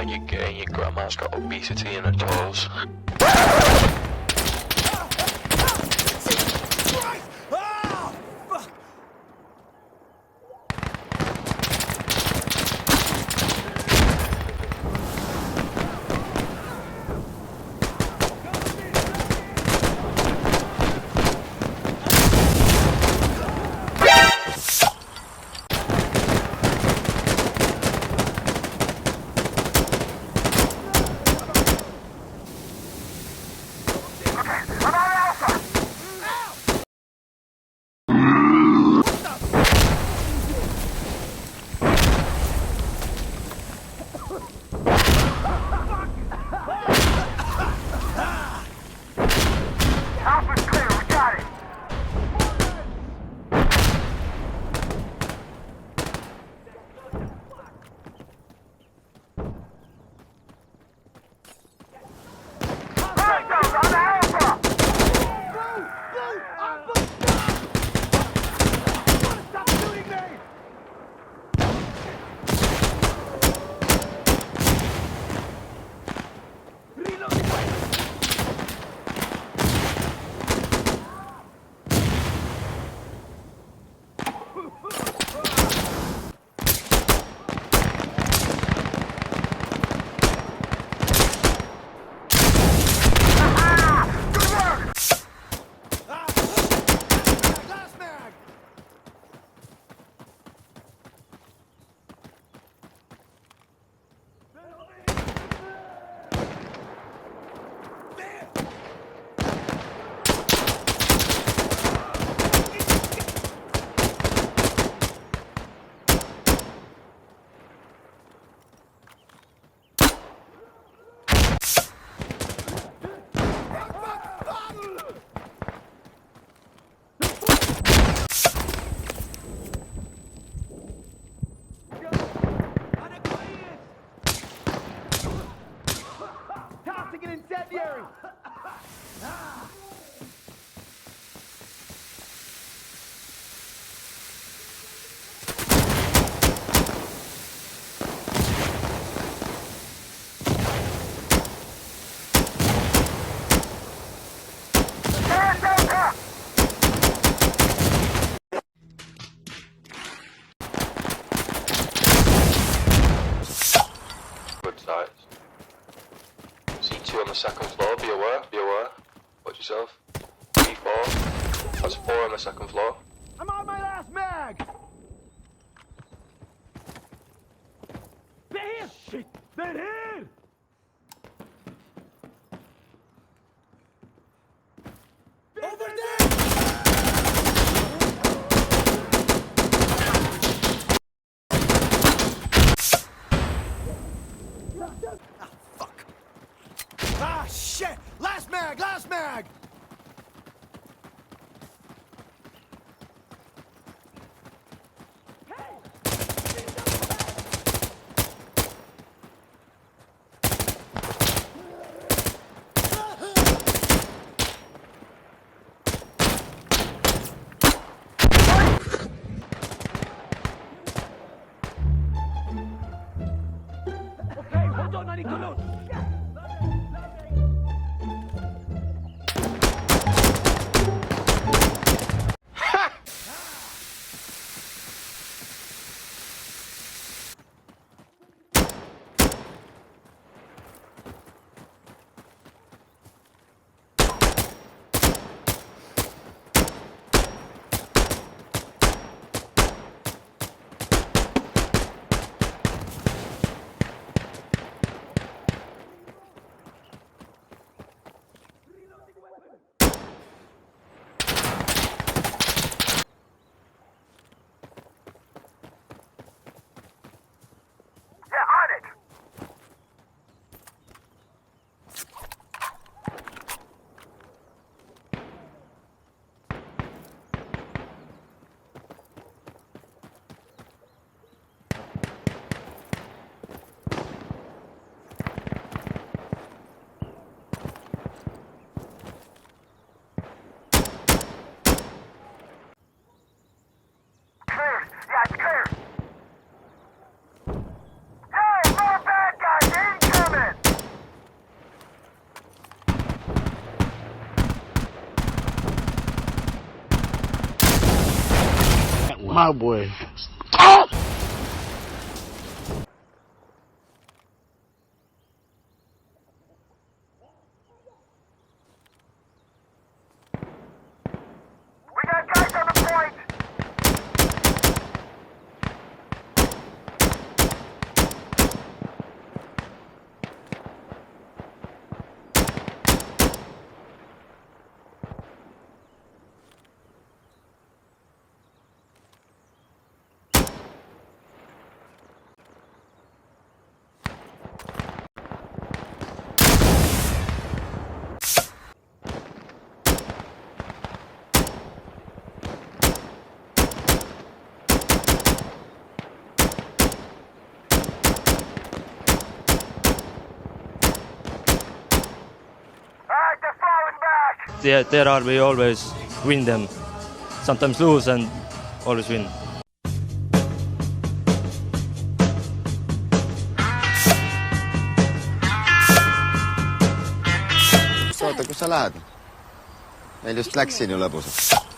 and your grandma's got obesity in her toes. C2 on the second floor, be aware, watch yourself. C4, that's 4 on the second floor. I'm on my last mag! They're here! Shit! They're here! Over there! Ah, fuck! Ah, shit! Last mag! Last mag! My boy. We got guys on the point! Alright, they're falling back! There are, we always win them. Sometimes lose and always win. Oota, kus sa lähed? Meil just läks siin ju lõbusalt.